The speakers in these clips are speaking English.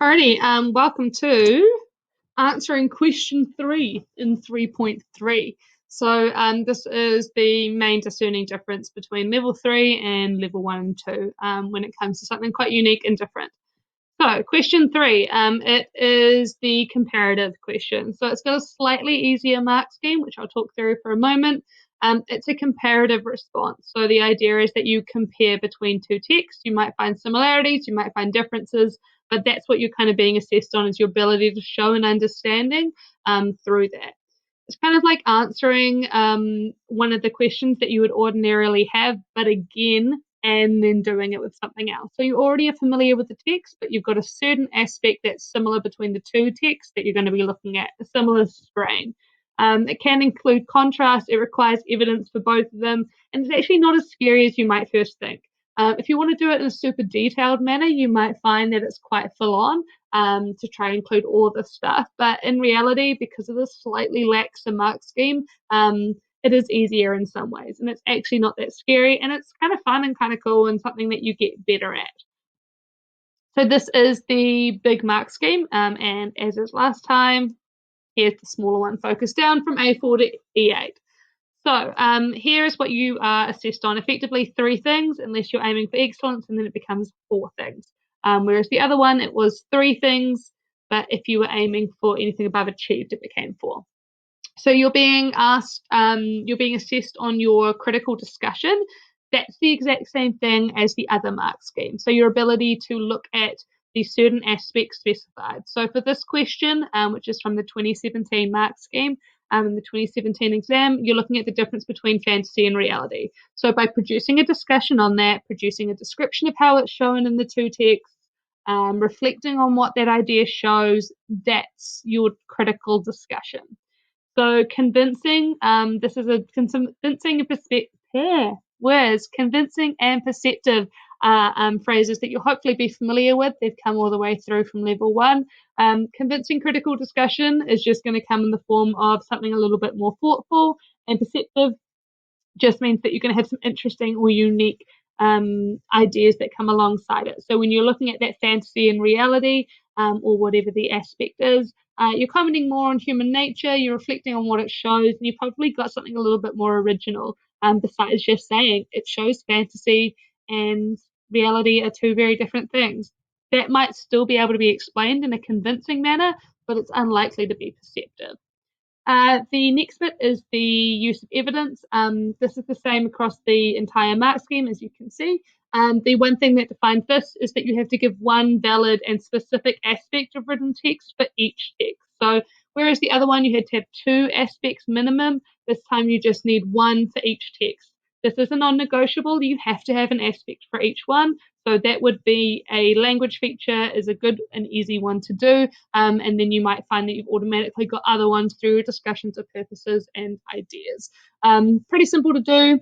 Alrighty, welcome to answering question 3 in 3.3. So this is the main discerning difference between level 3 and level 1 and 2 when it comes to something quite unique and different. So question 3, it is the comparative question. So it's got a slightly easier mark scheme, which I'll talk through for a moment. It's a comparative response. So the idea is that you compare between two texts. You might find similarities, you might find differences, but that's what you're kind of being assessed on, is your ability to show an understanding through that. It's kind of like answering one of the questions that you would ordinarily have, but again, and then doing it with something else. So you already are familiar with the text, but you've got a certain aspect that's similar between the two texts that you're going to be looking at, a similar strain. It can include contrast, it requires evidence for both of them, and it's actually not as scary as you might first think. If you want to do it in a super detailed manner, you might find that it's quite full on to try and include all of this stuff. But in reality, because of this slightly laxer mark scheme, it is easier in some ways, and it's actually not that scary, and it's kind of fun and kind of cool and something that you get better at. So this is the big mark scheme, and as is last time, here's the smaller one focused down from A4 to E8. So here is what you are assessed on. Effectively 3 things, unless you're aiming for excellence, and then it becomes 4 things. Whereas the other one, it was 3 things, but if you were aiming for anything above achieved, it became 4. So you're being asked, you're being assessed on your critical discussion. That's the exact same thing as the other mark scheme. So your ability to look at these certain aspects specified. So for this question, which is from the 2017 mark scheme, in the 2017 exam, you're looking at the difference between fantasy and reality. So by producing a discussion on that, producing a description of how it's shown in the two texts, reflecting on what that idea shows, that's your critical discussion. So convincing, this is a convincing convincing and perceptive phrases that you'll hopefully be familiar with. They've come all the way through from level 1. Convincing critical discussion is just going to come in the form of something a little bit more thoughtful, and perceptive just means that you're going to have some interesting or unique ideas that come alongside it. So when you're looking at that fantasy and reality, or whatever the aspect is, you're commenting more on human nature, you're reflecting on what it shows, and you've probably got something a little bit more original, besides just saying it shows fantasy and reality are 2 very different things. That might still be able to be explained in a convincing manner, but it's unlikely to be perceptive. The next bit is the use of evidence. This is the same across the entire mark scheme, as you can see. The one thing that defines this is that you have to give one valid and specific aspect of written text for each text. So whereas the other one you had to have 2 aspects minimum, this time you just need 1 for each text. This is a non-negotiable. You have to have an aspect for each one. So that would be a language feature is a good and easy one to do. And then you might find that you've automatically got other ones through discussions of purposes and ideas. Pretty simple to do,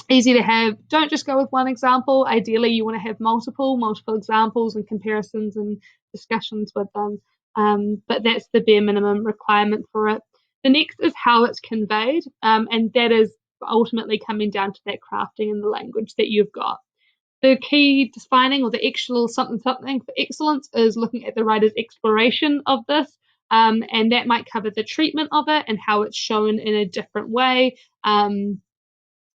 easy to have. Don't just go with one example. Ideally, you want to have multiple examples and comparisons and discussions with them. But that's the bare minimum requirement for it. The next is how it's conveyed, and that is ultimately coming down to that crafting in the language that you've got. The key defining, or the actual something for excellence, is looking at the writer's exploration of this, and that might cover the treatment of it and how it's shown in a different way. And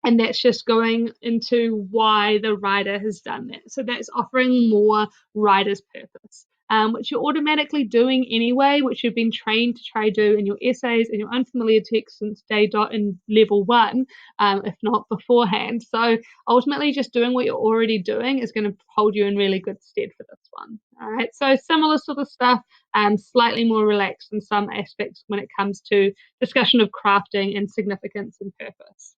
that's just going into why the writer has done that. So that's offering more writer's purpose, which you're automatically doing anyway, which you've been trained to try do in your essays and your unfamiliar text since day dot in level 1, if not beforehand. So ultimately just doing what you're already doing is going to hold you in really good stead for this one. All right, so similar sort of stuff, slightly more relaxed in some aspects when it comes to discussion of crafting and significance and purpose.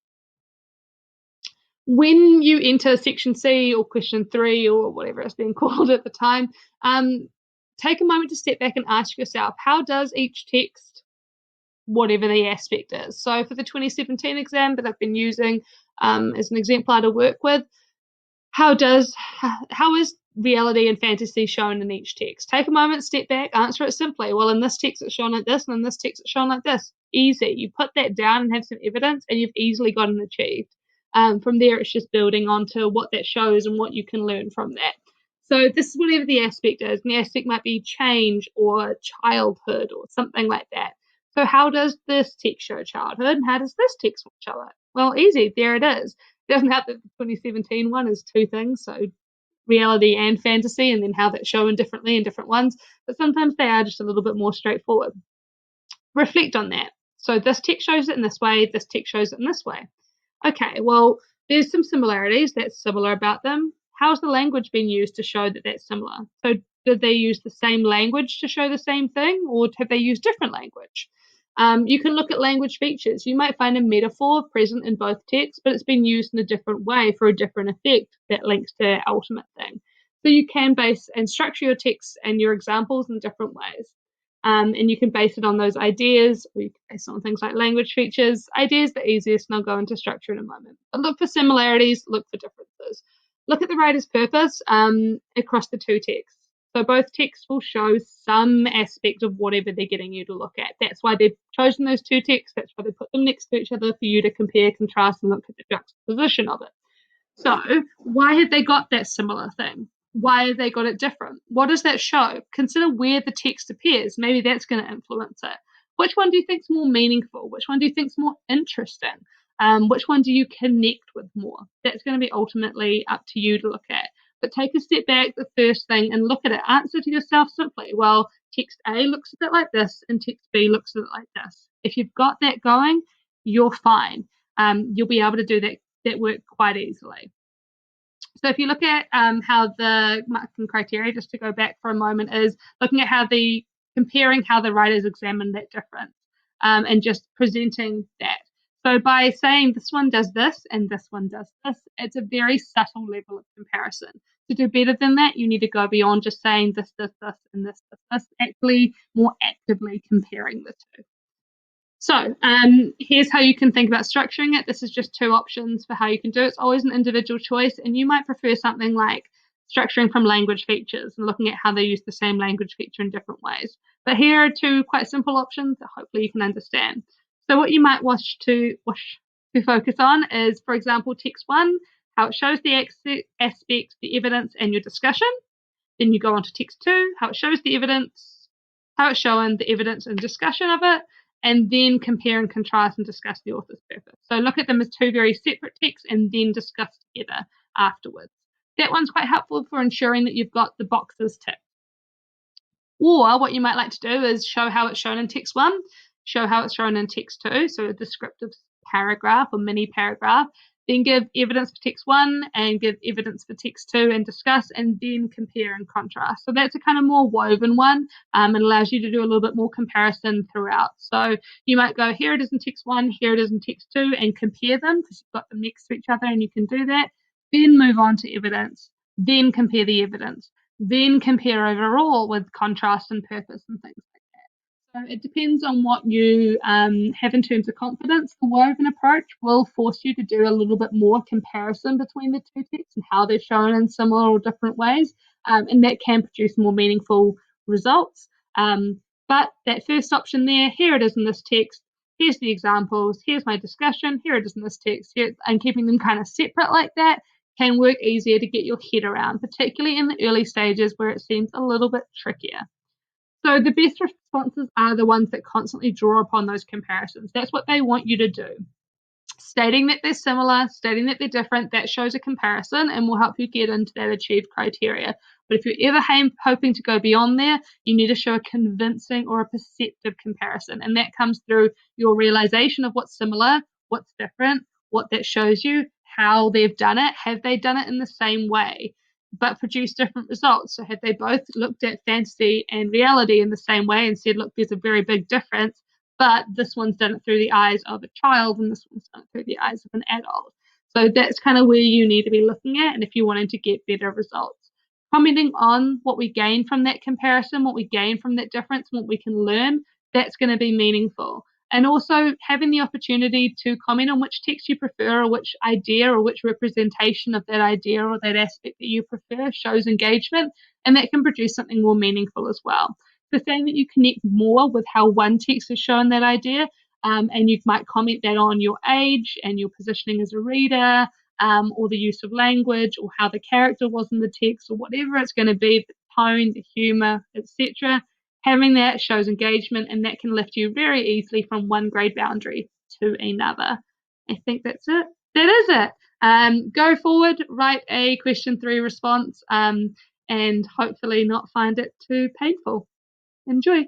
When you enter section C or question 3 or whatever it's being called at the time, take a moment to step back and ask yourself, how does each text, whatever the aspect is? So for the 2017 exam that I've been using as an exemplar to work with, how is reality and fantasy shown in each text? Take a moment, step back, answer it simply. Well, in this text it's shown like this, and in this text it's shown like this. Easy. You put that down and have some evidence, and you've easily gotten achieved. From there, it's just building onto what that shows and what you can learn from that. So this is whatever the aspect is, and the aspect might be change or childhood or something like that. So how does this text show childhood, and how does this text show it? Well, easy, there it is. It doesn't help that the 2017 one is two things, so reality and fantasy, and then how that's shown differently in different ones. But sometimes they are just a little bit more straightforward. Reflect on that. So this text shows it in this way, this text shows it in this way. Okay, well, there's some similarities that's similar about them. How's the language been used to show that that's similar? So did they use the same language to show the same thing, or have they used different language? You can look at language features. You might find a metaphor present in both texts, but it's been used in a different way for a different effect that links to that ultimate thing. So you can base and structure your texts and your examples in different ways. And you can base it on those ideas, or you can base it on things like language features. Ideas the easiest, and I'll go into structure in a moment. But look for similarities, look for differences. Look at the writer's purpose across the two texts. So both texts will show some aspect of whatever they're getting you to look at. That's why they've chosen those two texts. That's why they put them next to each other for you to compare, contrast, and look at the juxtaposition of it. So, why have they got that similar thing? Why have they got it different? What does that show? Consider where the text appears. Maybe that's going to influence it. Which one do you think is more meaningful? Which one do you think is more interesting? Which one do you connect with more? That's going to be ultimately up to you to look at. But take a step back, the first thing, and look at it. Answer to yourself simply, well, text A looks a bit like this, and text B looks a bit like this. If you've got that going, you're fine. You'll be able to do that work quite easily. So if you look at how the marking criteria, just to go back for a moment, is looking at how comparing how the writers examine that difference and just presenting that. So by saying this one does this and this one does this, it's a very subtle level of comparison. To do better than that, you need to go beyond just saying this, this, this, and this, actually more actively comparing the two. So here's how you can think about structuring it. This is just two options for how you can do it. It's always an individual choice, and you might prefer something like structuring from language features and looking at how they use the same language feature in different ways. But here are two quite simple options that hopefully you can understand. So what you might wish to focus on is, for example, text one, how it shows the aspects, the evidence, and your discussion. Then you go on to text two, how it shows the evidence, how it's shown the evidence and discussion of it, and then compare and contrast and discuss the author's purpose. So look at them as two very separate texts and then discuss together afterwards. That one's quite helpful for ensuring that you've got the boxes ticked. Or what you might like to do is show how it's shown in text one, show how it's shown in text two, so a descriptive paragraph or mini paragraph, then give evidence for text one and give evidence for text two and discuss, and then compare and contrast. So that's a kind of more woven one. It allows you to do a little bit more comparison throughout. So you might go, here it is in text one, here it is in text two, and compare them because you've got them next to each other and you can do that. Then move on to evidence, then compare the evidence, then compare overall with contrast and purpose and things like that. So it depends on what you have in terms of confidence. The woven approach will force you to do a little bit more comparison between the two texts and how they're shown in similar or different ways, and that can produce more meaningful results. But that first option there, here it is in this text, here's the examples, here's my discussion, here it is in this text, here, and keeping them kind of separate like that can work easier to get your head around, particularly in the early stages where it seems a little bit trickier. So the best responses are the ones that constantly draw upon those comparisons. That's what they want you to do. Stating that they're similar, stating that they're different, that shows a comparison and will help you get into that achieved criteria. But if you're ever hoping to go beyond there, you need to show a convincing or a perceptive comparison. And that comes through your realization of what's similar, what's different, what that shows you, how they've done it. Have they done it in the same way, but produced different results? So have they both looked at fantasy and reality in the same way and said, look, there's a very big difference, but this one's done it through the eyes of a child and this one's done it through the eyes of an adult. So that's kind of where you need to be looking at, and if you wanted to get better results. Commenting on what we gain from that comparison, what we gain from that difference, what we can learn, that's going to be meaningful. And also having the opportunity to comment on which text you prefer or which idea or which representation of that idea or that aspect that you prefer shows engagement, and that can produce something more meaningful as well. So saying that you connect more with how one text has shown that idea, and you might comment that on your age and your positioning as a reader, or the use of language, or how the character was in the text, or whatever it's going to be, the tone, the humor, etc. Having that shows engagement, and that can lift you very easily from one grade boundary to another. I think that's it. That is it. Go forward, write a question 3 response, and hopefully not find it too painful. Enjoy.